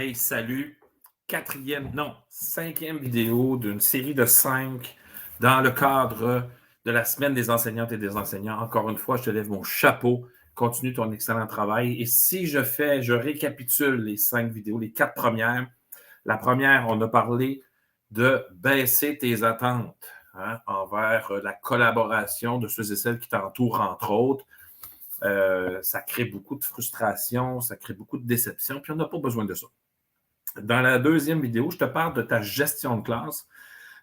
Hey, salut! Cinquième vidéo d'une série de 5 dans le cadre de la semaine des enseignantes et des enseignants. Encore une fois, je te lève mon chapeau. Continue ton excellent travail. Et si je récapitule les 5 vidéos, les 4 premières. La première, on a parlé de baisser tes attentes envers la collaboration de ceux et celles qui t'entourent, entre autres. Ça crée beaucoup de frustration, ça crée beaucoup de déception, puis on n'a pas besoin de ça. Dans la deuxième vidéo, je te parle de ta gestion de classe,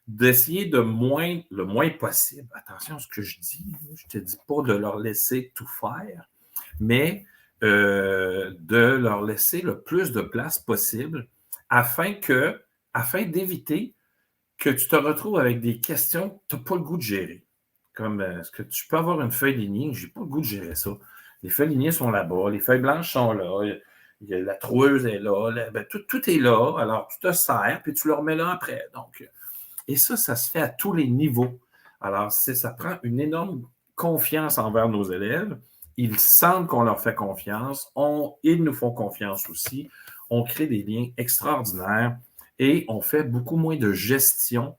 d'essayer le moins possible. Attention à ce que je dis, je ne te dis pas de leur laisser tout faire, mais de leur laisser le plus de place possible afin d'éviter que tu te retrouves avec des questions que tu n'as pas le goût de gérer. Comme est-ce que tu peux avoir une feuille lignée? Je n'ai pas le goût de gérer ça. Les feuilles lignées sont là-bas, les feuilles blanches sont là, la troueuse est là, tout est là, alors tu te sers, puis tu le remets là après. Donc, et ça se fait à tous les niveaux. Alors, ça prend une énorme confiance envers nos élèves. Ils sentent qu'on leur fait confiance, ils nous font confiance aussi. On crée des liens extraordinaires et on fait beaucoup moins de gestion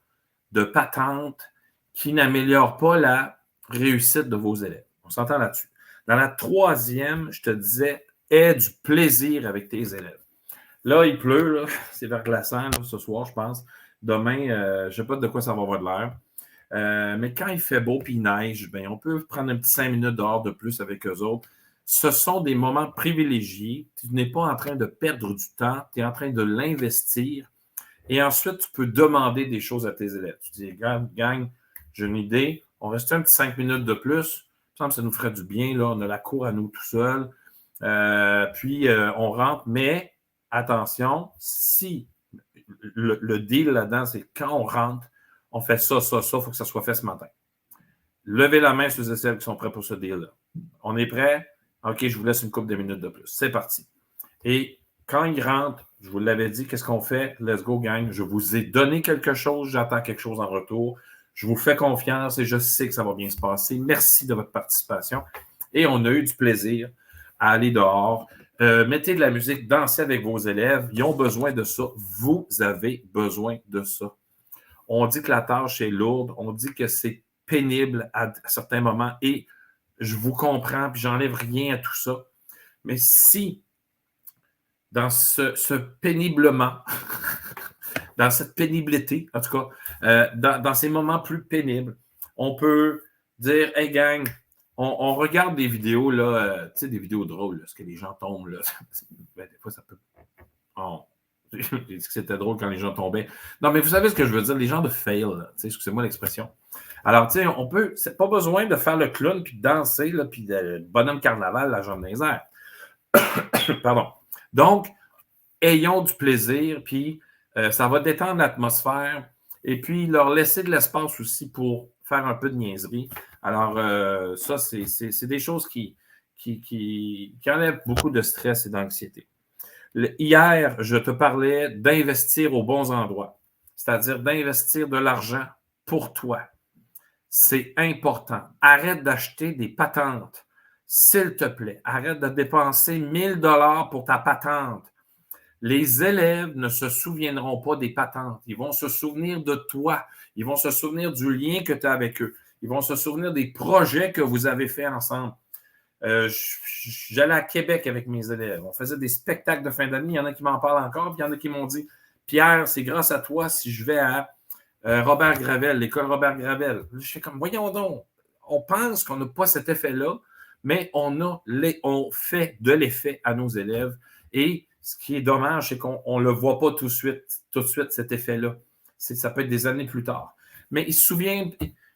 de patentes qui n'améliorent pas la réussite de vos élèves. On s'entend là-dessus. Dans la troisième, je te disais, aie du plaisir avec tes élèves. Là, il pleut, là. C'est verglaçant là, ce soir, je pense. Demain, je ne sais pas de quoi ça va avoir de l'air. Mais quand il fait beau et il neige, ben, on peut prendre un petit 5 minutes dehors de plus avec eux autres. Ce sont des moments privilégiés. Tu n'es pas en train de perdre du temps, tu es en train de l'investir. Et ensuite, tu peux demander des choses à tes élèves. Tu dis, gang, j'ai une idée, on reste un petit 5 minutes de plus. Il me semble que ça nous ferait du bien. Là, on a la cour à nous tout seuls. Puis, on rentre. Mais attention, si le deal là-dedans, c'est quand on rentre, on fait ça, il faut que ça soit fait ce matin. Levez la main sur ceux et celles qui sont prêts pour ce deal-là. On est prêt? OK, je vous laisse une couple de minutes de plus. C'est parti. Et quand ils rentrent, je vous l'avais dit, qu'est-ce qu'on fait? Let's go, gang. Je vous ai donné quelque chose, j'attends quelque chose en retour. Je vous fais confiance et je sais que ça va bien se passer. Merci de votre participation. Et on a eu du plaisir à aller dehors. Mettez de la musique, dansez avec vos élèves. Ils ont besoin de ça. Vous avez besoin de ça. On dit que la tâche est lourde. On dit que c'est pénible à certains moments. Et je vous comprends, puis j'enlève rien à tout ça. Mais si dans ce péniblement, dans cette pénibilité, en tout cas, dans ces moments plus pénibles, on peut dire, hey gang, on regarde des vidéos, là, tu sais, des vidéos drôles, là, ce que les gens tombent, là. Ben, des fois, ça peut. J'ai dit que c'était drôle quand les gens tombaient. Non, mais vous savez ce que je veux dire, les gens de fail, excusez-moi l'expression. Alors, tu sais, on peut, c'est pas besoin de faire le clown, puis de danser, là, puis le bonhomme carnaval, la jambe dans les airs. Pardon. Donc, ayons du plaisir, puis ça va détendre l'atmosphère, et puis leur laisser de l'espace aussi pour faire un peu de niaiserie. Alors, ça, c'est des choses qui enlèvent beaucoup de stress et d'anxiété. Hier, je te parlais d'investir aux bons endroits, c'est-à-dire d'investir de l'argent pour toi. C'est important. Arrête d'acheter des patentes, s'il te plaît. Arrête de dépenser 1000 $ pour ta patente. Les élèves ne se souviendront pas des patentes. Ils vont se souvenir de toi. Ils vont se souvenir du lien que tu as avec eux. Ils vont se souvenir des projets que vous avez faits ensemble. J'allais à Québec avec mes élèves. On faisait des spectacles de fin d'année. Il y en a qui m'en parlent encore, puis il y en a qui m'ont dit, Pierre, c'est grâce à toi si je vais à Robert Gravel, l'école Robert Gravel. Je fais comme, voyons donc, on pense qu'on n'a pas cet effet-là, mais on fait de l'effet à nos élèves. Et ce qui est dommage, c'est qu'on ne le voit pas tout de suite, cet effet-là. Ça peut être des années plus tard. Mais il se souvient,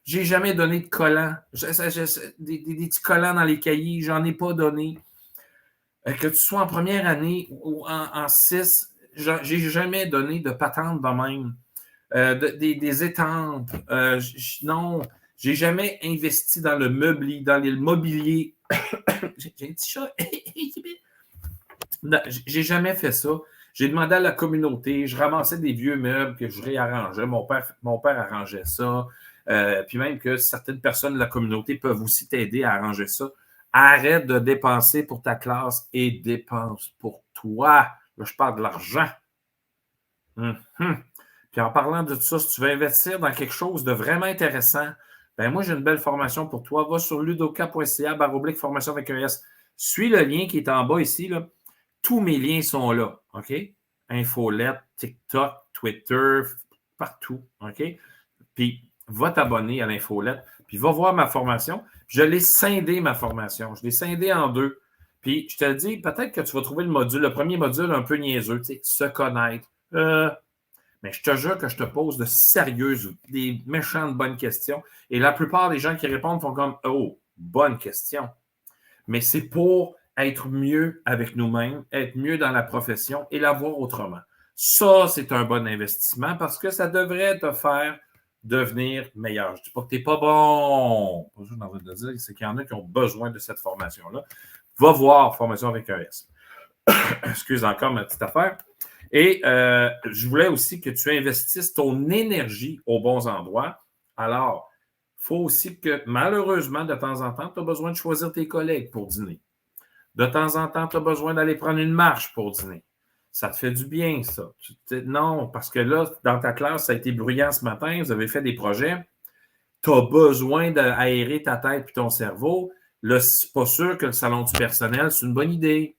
j'ai jamais donné de collants. Des petits collants dans les cahiers, j'en ai pas donné. Que tu sois en première année ou en 6, j'ai jamais donné de patente de même. Des étampes. Non, j'ai jamais investi dans le mobilier, j'ai un petit chat. J'ai jamais fait ça. J'ai demandé à la communauté, je ramassais des vieux meubles que je réarrangeais. Mon père arrangeait ça. Puis même que certaines personnes de la communauté peuvent aussi t'aider à arranger ça. Arrête de dépenser pour ta classe et dépense pour toi. Là, je parle de l'argent. Puis en parlant de ça, si tu veux investir dans quelque chose de vraiment intéressant, ben moi, j'ai une belle formation pour toi. Va sur ludoka.ca/formation avec un S. Suis le lien qui est en bas ici. Là. Tous mes liens sont là. OK? Infolette, TikTok, Twitter, partout. OK? Puis va t'abonner à l'infolette. Puis va voir ma formation. Je l'ai scindé, ma formation. Je l'ai scindé en deux. Puis je te le dis, peut-être que tu vas trouver le premier module un peu niaiseux, tu sais, se connaître. Mais je te jure que je te pose de sérieuses, des méchantes bonnes questions. Et la plupart des gens qui répondent font comme « Oh, bonne question ». Mais c'est pour être mieux avec nous-mêmes, être mieux dans la profession et la voir autrement. Ça, c'est un bon investissement parce que ça devrait te faire devenir meilleur. Je ne dis pas que tu n'es pas bon. Pas ça que j'ai envie de dire, c'est qu'il y en a qui ont besoin de cette formation-là. Va voir Formation avec un S. Excuse encore ma petite affaire. Et je voulais aussi que tu investisses ton énergie aux bons endroits. Alors, il faut aussi que, malheureusement, de temps en temps, tu as besoin de choisir tes collègues pour dîner. De temps en temps, tu as besoin d'aller prendre une marche pour dîner. Ça te fait du bien, ça. Non, parce que là, dans ta classe, ça a été bruyant ce matin, vous avez fait des projets. Tu as besoin d'aérer ta tête et ton cerveau. Là, c'est pas sûr que le salon du personnel, c'est une bonne idée.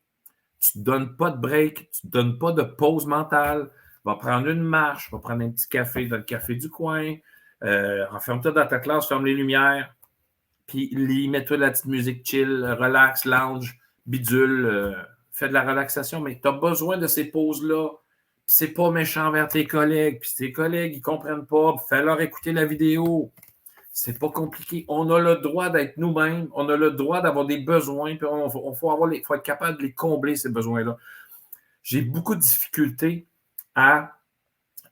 Tu ne te donnes pas de break, tu ne te donnes pas de pause mentale. Va prendre une marche, va prendre un petit café dans le café du coin. Enferme-toi dans ta classe, ferme les lumières. Puis lis, mets-toi de la petite musique chill, relax, lounge, bidule, fais de la relaxation. Mais tu as besoin de ces pauses-là. Puis c'est pas méchant envers tes collègues. Puis tes collègues, ils ne comprennent pas. Fais-leur écouter la vidéo. C'est pas compliqué. On a le droit d'être nous-mêmes. On a le droit d'avoir des besoins. Puis faut être capable de les combler, ces besoins-là. J'ai beaucoup de difficultés à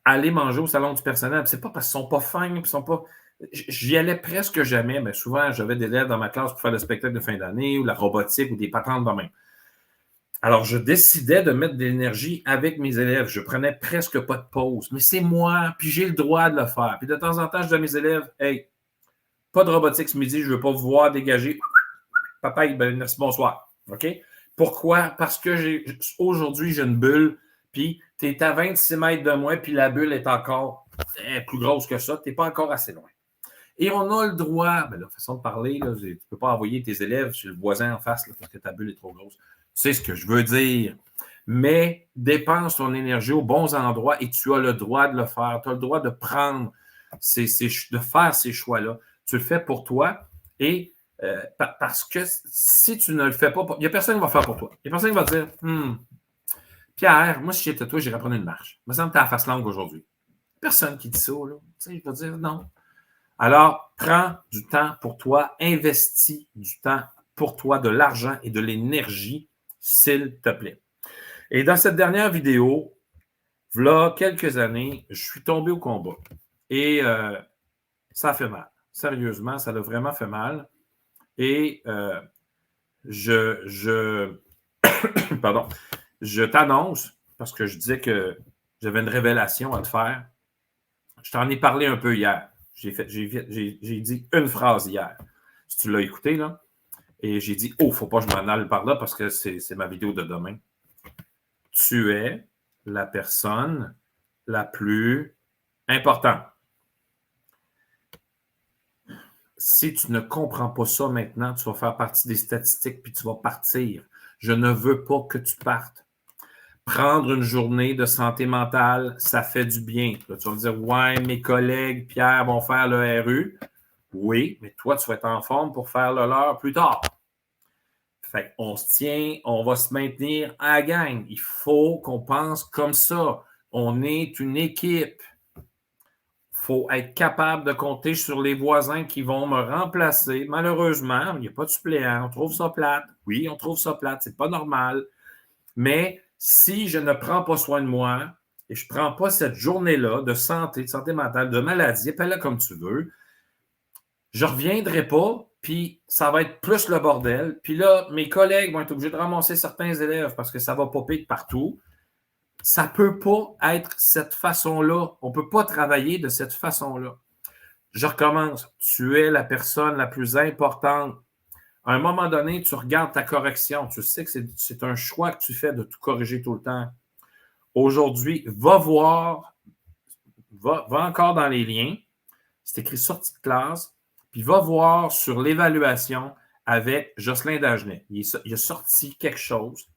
aller manger au salon du personnel. C'est pas parce qu'ils sont pas fins. Ils sont pas... J'y allais presque jamais, mais souvent, j'avais des élèves dans ma classe pour faire le spectacle de fin d'année ou la robotique ou des patentes de même. Alors, je décidais de mettre de l'énergie avec mes élèves. Je prenais presque pas de pause. Mais c'est moi, puis j'ai le droit de le faire. Puis de temps en temps, je dis à mes élèves, « Hey, pas de robotique ce midi, je ne veux pas vous voir dégager. Papa, ben, merci, bonsoir. » OK? Pourquoi? Parce que aujourd'hui, j'ai une bulle, puis tu es à 26 mètres de moi, puis la bulle est encore plus grosse que ça. Tu n'es pas encore assez loin. Et on a le droit, ben, la façon de parler, là, tu ne peux pas envoyer tes élèves sur le voisin en face là, parce que ta bulle est trop grosse. Tu sais ce que je veux dire. Mais dépense ton énergie aux bons endroits et tu as le droit de le faire. Tu as le droit de prendre, de faire ces choix-là. Tu le fais pour toi et parce que si tu ne le fais pas, il n'y a personne qui va le faire pour toi. Il n'y a personne qui va te dire Pierre, moi, si j'étais toi, j'irais prendre une marche. Il me semble que tu as la face longue aujourd'hui. Personne qui dit ça, là. Tu sais, je vais dire non. Alors, prends du temps pour toi, investis du temps pour toi, de l'argent et de l'énergie, s'il te plaît. Et dans cette dernière vidéo, voilà quelques années, je suis tombé au combat. Et ça a fait mal. Sérieusement, ça a vraiment fait mal. Et pardon, je t'annonce, parce que je disais que j'avais une révélation à te faire. Je t'en ai parlé un peu hier. J'ai dit une phrase hier. Si tu l'as écouté, là. Et j'ai dit, oh, faut pas que je m'en aille par là parce que c'est ma vidéo de demain. Tu es la personne la plus importante. Si tu ne comprends pas ça maintenant, tu vas faire partie des statistiques puis tu vas partir. Je ne veux pas que tu partes. Prendre une journée de santé mentale, ça fait du bien. Là, tu vas me dire, ouais, mes collègues, Pierre, vont faire le RU. Oui, mais toi, tu vas être en forme pour faire le leur plus tard. Fait qu'on se tient, on va se maintenir à la gang. Il faut qu'on pense comme ça. On est une équipe. Il faut être capable de compter sur les voisins qui vont me remplacer. Malheureusement, il n'y a pas de suppléant. On trouve ça plate. Oui, on trouve ça plate. C'est pas normal. Mais si je ne prends pas soin de moi et je ne prends pas cette journée-là de santé mentale, de maladie, appelle-la comme tu veux, je ne reviendrai pas, puis ça va être plus le bordel. Puis là, mes collègues vont être obligés de ramasser certains élèves parce que ça va popper de partout. Ça ne peut pas être cette façon-là. On ne peut pas travailler de cette façon-là. Je recommence. Tu es la personne la plus importante. À un moment donné, tu regardes ta correction. Tu sais que c'est un choix que tu fais de tout corriger tout le temps. Aujourd'hui, va voir, va encore dans les liens, c'est écrit sortie de classe, puis va voir sur l'évaluation avec Jocelyn Dagenet. Il a sorti quelque chose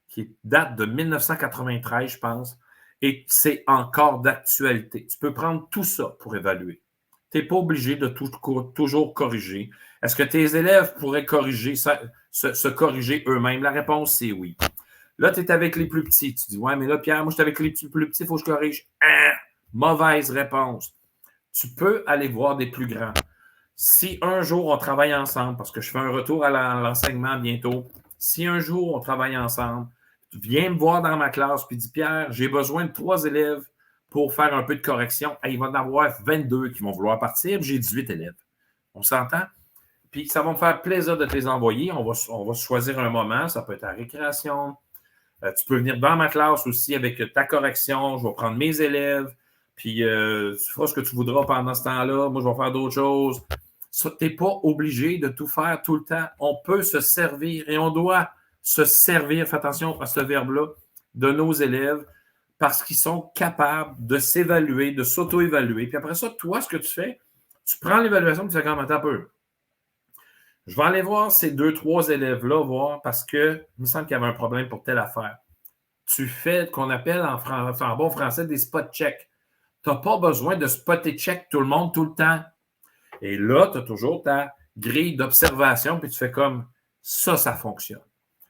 qui date de 1993, je pense, et c'est encore d'actualité. Tu peux prendre tout ça pour évaluer. Tu n'es pas obligé de toujours corriger. Est-ce que tes élèves pourraient corriger, se corriger eux-mêmes? La réponse, c'est oui. Là, tu es avec les plus petits. Tu dis, ouais, mais là, Pierre, moi, je suis avec les plus petits, il faut que je corrige. Mauvaise réponse. Tu peux aller voir des plus grands. Si un jour on travaille ensemble, parce que je fais un retour à l'enseignement bientôt, si un jour on travaille ensemble, viens me voir dans ma classe puis dis Pierre, j'ai besoin de 3 élèves pour faire un peu de correction. Il va y en avoir 22 qui vont vouloir partir, j'ai 18 élèves. On s'entend? Puis ça va me faire plaisir de te les envoyer. On va choisir un moment, ça peut être à récréation. Tu peux venir dans ma classe aussi avec ta correction. Je vais prendre mes élèves. Puis tu feras ce que tu voudras pendant ce temps-là. Moi, je vais faire d'autres choses. Tu n'es pas obligé de tout faire tout le temps. On peut se servir et on doit se servir, fais attention à ce verbe-là, de nos élèves parce qu'ils sont capables de s'évaluer, de s'auto-évaluer. Puis après ça, toi, ce que tu fais, tu prends l'évaluation et tu fais comme un peu. Je vais aller voir ces 2-3 élèves-là, voir parce que il me semble qu'il y avait un problème pour telle affaire. Tu fais ce qu'on appelle en bon français des spot checks. Tu n'as pas besoin de spotter check tout le monde tout le temps. Et là, tu as toujours ta grille d'observation, puis tu fais comme ça fonctionne.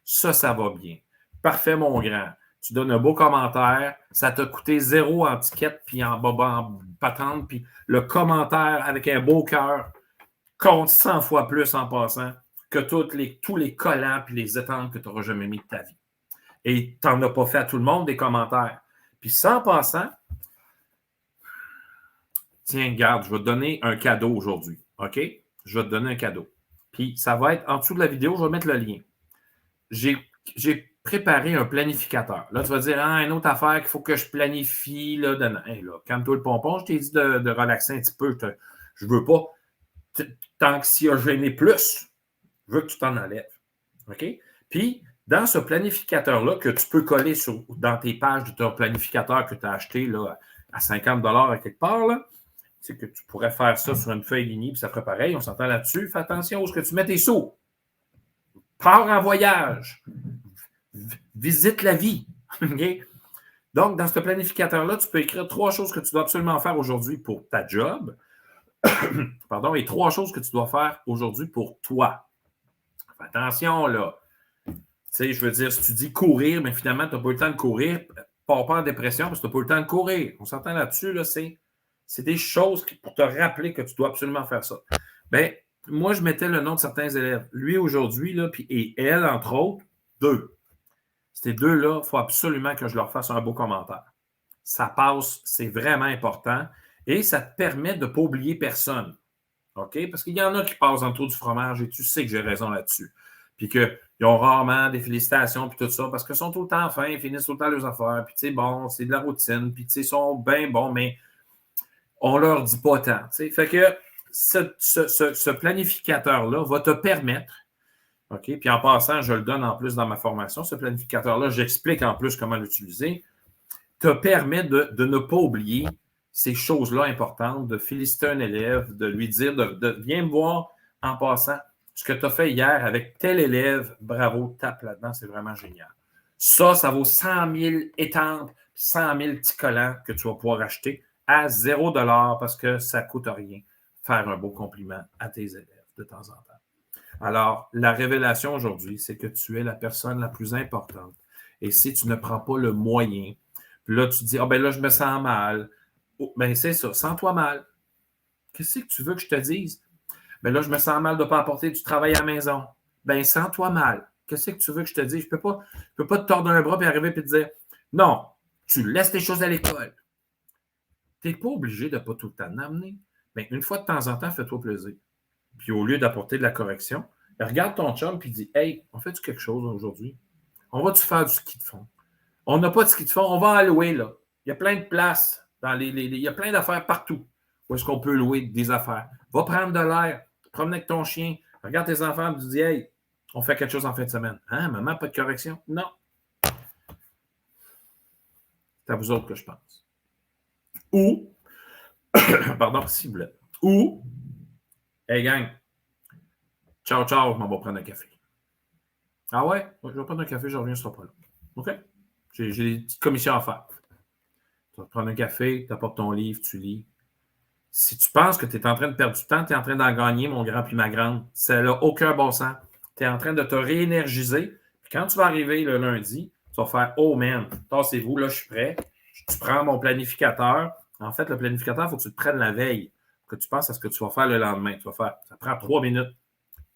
Ça va bien. Parfait, mon grand. Tu donnes un beau commentaire. Ça t'a coûté 0 en ticket, puis en patente, puis le commentaire avec un beau cœur compte 100 fois plus en passant que tous les collants puis les étampes que tu n'auras jamais mis de ta vie. Et tu n'en as pas fait à tout le monde des commentaires. Puis ça en passant, tiens, regarde, je vais te donner un cadeau aujourd'hui. OK? Je vais te donner un cadeau. Puis ça va être en dessous de la vidéo, je vais mettre le lien. J'ai préparé un planificateur. Là, tu vas dire, une autre affaire qu'il faut que je planifie. Là, calme-toi le pompon, je t'ai dit de relaxer un petit peu. Je veux pas, t'anxiogéner plus. Je veux que tu t'en enlèves. OK? Puis, dans ce planificateur-là, que tu peux coller dans tes pages de ton planificateur que tu as acheté là, à 50 à quelque part, là, c'est que tu pourrais faire ça sur une feuille lignée, puis ça ferait pareil, on s'entend là-dessus. Fais attention où est-ce que tu mets tes sous. Pars en voyage. Visite la vie. Okay? Donc, dans ce planificateur-là, tu peux écrire 3 choses que tu dois absolument faire aujourd'hui pour ta job. Pardon, et 3 choses que tu dois faire aujourd'hui pour toi. Fais attention, là. Tu sais, je veux dire, si tu dis courir, mais finalement, tu n'as pas eu le temps de courir, pars pas en dépression parce que tu n'as pas eu le temps de courir. On s'entend là-dessus, là, c'est des choses pour te rappeler que tu dois absolument faire ça. Bien, moi, je mettais le nom de certains élèves. Lui, aujourd'hui, là, et elle, entre autres, 2. Ces 2-là, il faut absolument que je leur fasse un beau commentaire. Ça passe, c'est vraiment important. Et ça te permet de ne pas oublier personne. OK? Parce qu'il y en a qui passent en dessous du fromage et tu sais que j'ai raison là-dessus. Puis qu'ils ont rarement des félicitations puis tout ça parce qu'ils sont tout le temps fins, ils finissent tout le temps leurs affaires. Puis tu sais, bon, c'est de la routine. Puis tu sais, ils sont bien bons, mais on leur dit pas tant. T'sais. Fait que ce planificateur-là va te permettre, OK? Puis en passant, je le donne en plus dans ma formation, ce planificateur-là, j'explique en plus comment l'utiliser, te permet de ne pas oublier ces choses-là importantes, de féliciter un élève, de lui dire, viens me voir en passant ce que tu as fait hier avec tel élève, bravo, tape là-dedans, c'est vraiment génial. Ça vaut 100 000 étampes, 100 000 petits collants que tu vas pouvoir acheter à 0 $ parce que ça ne coûte rien faire un beau compliment à tes élèves de temps en temps. Alors, la révélation aujourd'hui, c'est que tu es la personne la plus importante. Et si tu ne prends pas le moyen, puis là, tu te dis, là, je me sens mal. Ben, c'est ça, sens-toi mal. Qu'est-ce que tu veux que je te dise? Ben là, je me sens mal de ne pas apporter du travail à la maison. Ben, sens-toi mal. Qu'est-ce que tu veux que je te dise? Je ne peux pas te tordre un bras et arriver et te dire, non, tu laisses tes choses à l'école. Tu n'es pas obligé de ne pas tout le temps l'amener. Mais une fois de temps en temps, fais-toi plaisir. Puis au lieu d'apporter de la correction, regarde ton chum et dis, hey, on fait-tu quelque chose aujourd'hui? On va-tu faire du ski de fond? On n'a pas de ski de fond, on va en louer, là. Il y a plein de places, il y a plein d'affaires partout où est-ce qu'on peut louer des affaires. Va prendre de l'air, promène avec ton chien, regarde tes enfants et tu dis, hey, on fait quelque chose en fin de semaine. Hein, maman, pas de correction? Non. C'est à vous autres que je pense. Ou, pardon, s'il vous plaît. Ou, hey gang, ciao, ciao, je m'en vais prendre un café. Ah ouais? Je vais prendre un café, je reviens, ce sera pas long. OK? J'ai des petites commissions à faire. Tu vas prendre un café, tu apportes ton livre, tu lis. Si tu penses que tu es en train de perdre du temps, tu es en train d'en gagner, mon grand puis ma grande, ça n'a aucun bon sens. Tu es en train de te réénergiser. Puis quand tu vas arriver le lundi, tu vas faire oh man, tassez-vous, là, je suis prêt. Tu prends mon planificateur. En fait, le planificateur, il faut que tu te prennes la veille, que tu penses à ce que tu vas faire le lendemain. Tu vas faire, ça prend 3 minutes.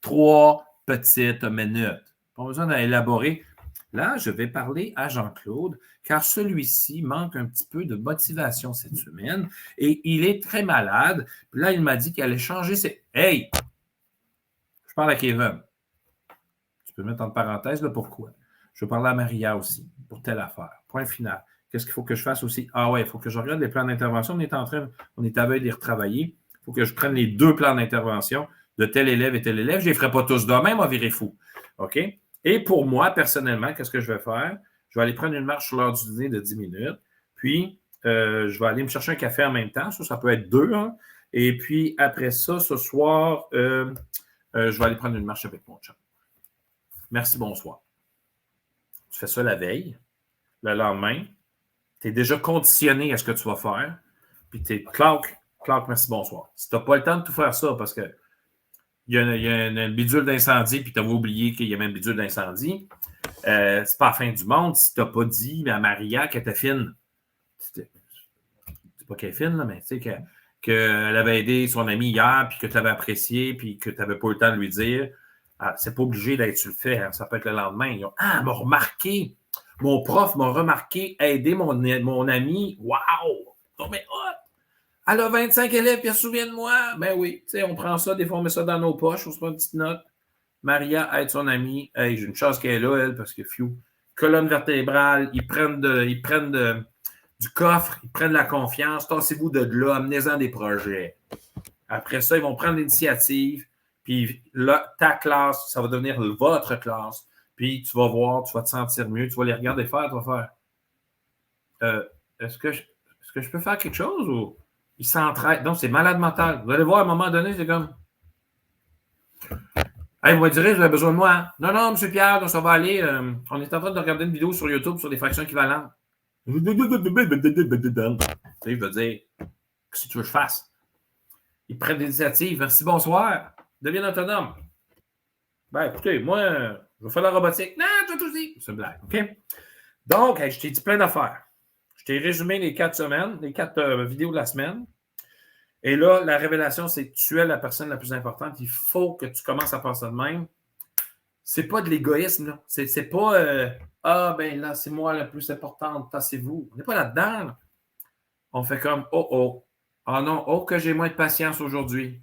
3 petites minutes. Pas besoin d'élaborer. Là, je vais parler à Jean-Claude, car celui-ci manque un petit peu de motivation cette semaine et il est très malade. Puis là, il m'a dit qu'il allait changer ses. Hey! Je parle à Kevin. Tu peux mettre en parenthèse le pourquoi. Je vais parler à Maria aussi, pour telle affaire. Point final. Qu'est-ce qu'il faut que je fasse aussi? Ah ouais, il faut que je regarde les plans d'intervention. On est à veille d'y retravailler. Il faut que je prenne les 2 plans d'intervention de tel élève et tel élève. Je ne les ferai pas tous demain, moi, virer fou. OK? Et pour moi, personnellement, qu'est-ce que je vais faire? Je vais aller prendre une marche sur l'heure du dîner de 10 minutes. Puis, je vais aller me chercher un café en même temps. Ça peut être 2. Hein? Et puis, après ça, ce soir, je vais aller prendre une marche avec mon chum. Merci, bonsoir. Tu fais ça la veille. Le lendemain, tu es déjà conditionné à ce que tu vas faire. Puis, tu es clac, merci, bonsoir. Si tu n'as pas le temps de tout faire ça, parce que il y a une bidule d'incendie, puis tu avais oublié qu'il y avait une bidule d'incendie. C'est pas la fin du monde si tu n'as pas dit à Maria qu'elle était fine. C'est pas qu'elle est fine, là, mais tu sais qu'elle avait aidé son ami hier, puis que tu avais apprécié, puis que tu n'avais pas eu le temps de lui dire. C'est pas obligé d'être sur le fait. Hein, ça peut être le lendemain. Elle m'a remarqué. Mon prof m'a remarqué aider mon ami. Wow! Non, mais elle a 25 élèves, puis elle se souvient de moi. Ben oui, tu sais, on prend ça, des fois, on met ça dans nos poches, on se prend une petite note. Maria aide son amie. Hey, j'ai une chance qu'elle est là, elle, parce que, colonne vertébrale, ils prennent du coffre, ils prennent la confiance, tassez-vous de là, amenez-en des projets. Après ça, ils vont prendre l'initiative, puis là, ta classe, ça va devenir votre classe, puis tu vas voir, tu vas te sentir mieux, tu vas les regarder faire, tu vas faire est-ce que je peux faire quelque chose ou ils s'entraident? Donc, c'est malade mental. Vous allez voir, à un moment donné, c'est comme hey, vous me direz, vous avez besoin de moi. Hein? Non, non, M. Pierre, donc ça va aller. On est en train de regarder une vidéo sur YouTube sur des fractions équivalentes. Tu sais, je veux dire, qu'est-ce que tu veux que je fasse? Ils prennent l'initiative. Merci, bonsoir. Deviens autonome. Ben, écoutez, moi, je vais faire la robotique. Non, toi aussi. C'est une blague, OK? Donc, je t'ai dit plein d'affaires. Je t'ai résumé les 4 semaines, les 4 vidéos de la semaine. Et là, la révélation, c'est que tu es la personne la plus importante. Il faut que tu commences à penser de même. C'est pas de l'égoïsme, là. C'est pas ben là, c'est moi la plus importante, tassez-vous. On n'est pas là-dedans. Là. On fait comme oh. Ah non, oh que j'ai moins de patience aujourd'hui.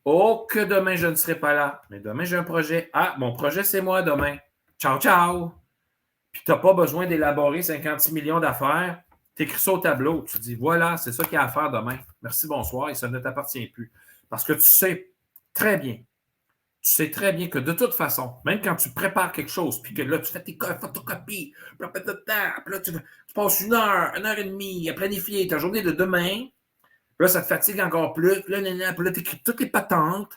Oh que demain je ne serai pas là. Mais demain, j'ai un projet. Ah, mon projet, c'est moi demain. Ciao, ciao. Puis tu n'as pas besoin d'élaborer 56 millions d'affaires. Tu écris ça au tableau. Tu dis, voilà, c'est ça qu'il y a à faire demain. Merci, bonsoir, et ça ne t'appartient plus. Parce que tu sais très bien que de toute façon, même quand tu prépares quelque chose, puis que là, tu fais tes photocopies, puis là, tu passes une heure et demie à planifier ta journée de demain, puis là, ça te fatigue encore plus, puis là, tu écris toutes les patentes.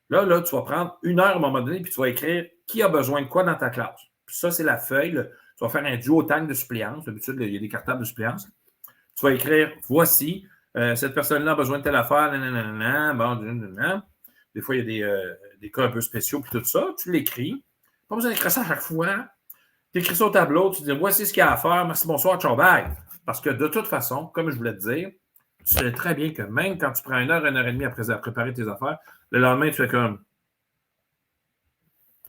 Là, tu vas prendre une heure à un moment donné, puis tu vas écrire qui a besoin de quoi dans ta classe. Puis ça, c'est la feuille. Tu vas faire un duotang de suppléance. D'habitude, il y a des cartables de suppléance. Tu vas écrire voici, cette personne-là a besoin de telle affaire, Des fois, il y a des cas un peu spéciaux, puis tout ça. Tu l'écris. Pas besoin d'écrire ça à chaque fois. Tu écris ça au tableau, tu dis voici ce qu'il y a à faire, merci, bonsoir, ciao, bye. Parce que de toute façon, comme je voulais te dire, tu sais très bien que même quand tu prends une heure et demie après à préparer tes affaires, le lendemain, tu fais comme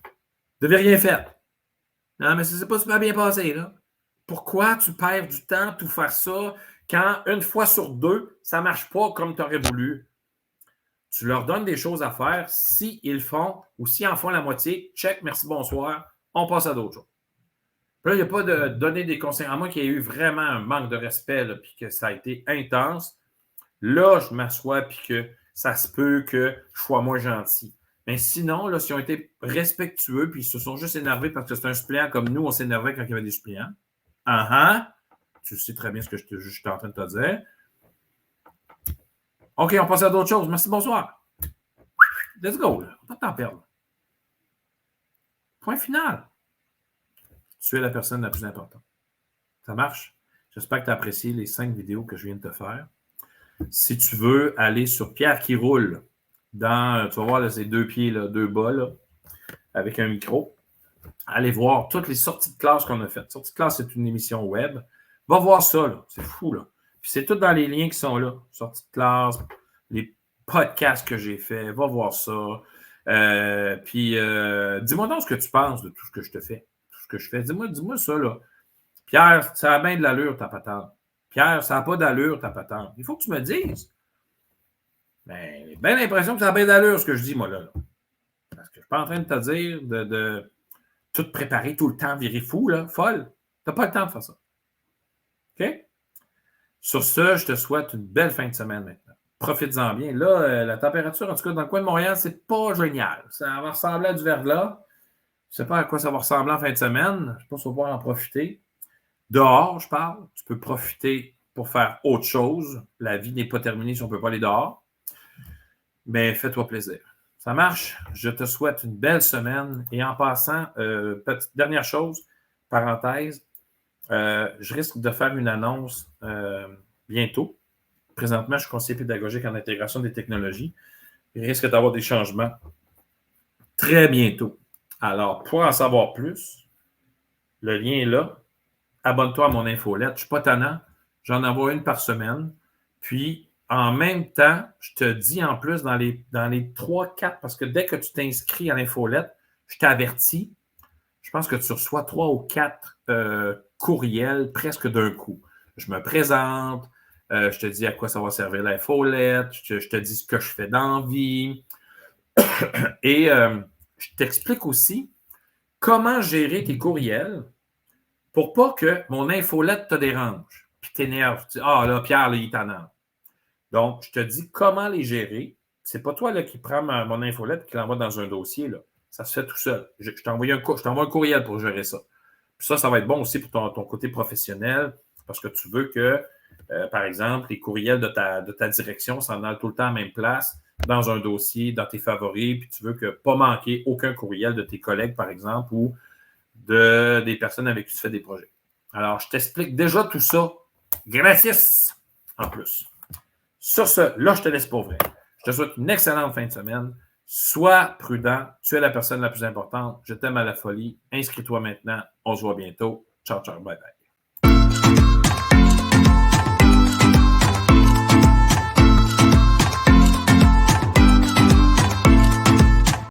tu n'avais rien fait. Non, mais ça s'est pas super bien passé, là. Pourquoi tu perds du temps à tout faire ça quand une fois sur 2, ça ne marche pas comme tu aurais voulu? Tu leur donnes des choses à faire. S'ils font ou s'ils en font la moitié, check, merci, bonsoir, on passe à d'autres choses. Là, il n'y a pas de donner des conseils. À moi qu'il y ait eu vraiment un manque de respect, puis que ça a été intense. Là, je m'assois, puis que ça se peut que je sois moins gentil. Mais sinon, là, s'ils ont été respectueux, puis ils se sont juste énervés parce que c'est un suppléant comme nous, on s'énervait quand il y avait des suppléants. tu sais très bien ce que je suis en train de te dire. OK, on passe à d'autres choses. Merci, bonsoir. Let's go, là. Pas de temps à perdre. Point final. Tu es la personne la plus importante. Ça marche? J'espère que tu as apprécié les 5 vidéos que je viens de te faire. Si tu veux aller sur Pierre qui roule, tu vas voir là, ces 2 pieds, là, 2 bas, là, avec un micro. Allez voir toutes les sorties de classe qu'on a faites. Sortie de classe, c'est une émission web. Va voir ça, là. C'est fou, là. Puis c'est tout dans les liens qui sont là. Sortie de classe, les podcasts que j'ai faits. Va voir ça. Puis dis-moi donc ce que tu penses de tout ce que je te fais. Tout ce que je fais. Dis-moi ça, là. Pierre, ça a bien de l'allure, ta patente. Pierre, ça n'a pas d'allure, ta patente. Il faut que tu me dises. Ben, j'ai bien l'impression que ça a bien d'allure, ce que je dis, moi, là. Parce que je ne suis pas en train de te dire de tout préparer tout le temps, virer fou, là, folle. Tu n'as pas le temps de faire ça. OK? Sur ce, je te souhaite une belle fin de semaine maintenant. Profites-en bien. Là, la température, en tout cas, dans le coin de Montréal, c'est pas génial. Ça va ressembler à du verglas. Je ne sais pas à quoi ça va ressembler en fin de semaine. Je pense qu'on va pouvoir en profiter. Dehors, je parle. Tu peux profiter pour faire autre chose. La vie n'est pas terminée si on ne peut pas aller dehors. Mais fais-toi plaisir. Ça marche. Je te souhaite une belle semaine. Et en passant, petite dernière chose, parenthèse, je risque de faire une annonce bientôt. Présentement, je suis conseiller pédagogique en intégration des technologies. Il risque d'avoir des changements très bientôt. Alors, pour en savoir plus, le lien est là. Abonne-toi à mon infolette. Je ne suis pas tannant. J'en envoie une par semaine. Puis, en même temps, je te dis en plus dans les 3-4, parce que dès que tu t'inscris à l'infolette, je t'avertis, je pense que tu reçois 3 ou 4 courriels presque d'un coup. Je me présente, je te dis à quoi ça va servir l'infolette, je te dis ce que je fais dans la vie. Et je t'explique aussi comment gérer tes courriels pour pas que mon infolette te dérange, puis t'énerve. Tu dis, ah là, Pierre, là, il t'énerve. Donc, je te dis comment les gérer. C'est pas toi là, qui prends mon infolette et qui l'envoie dans un dossier. Là. Ça se fait tout seul. Je t'envoie un courriel pour gérer ça. Puis ça va être bon aussi pour ton côté professionnel parce que tu veux que, par exemple, les courriels de ta direction s'en aillent tout le temps à la même place, dans un dossier, dans tes favoris, puis tu veux que pas manquer aucun courriel de tes collègues, par exemple, ou des personnes avec qui tu fais des projets. Alors, je t'explique déjà tout ça gratis en plus. Sur ce, là, je te laisse pour vrai. Je te souhaite une excellente fin de semaine. Sois prudent. Tu es la personne la plus importante. Je t'aime à la folie. Inscris-toi maintenant. On se voit bientôt. Ciao, ciao. Bye, bye.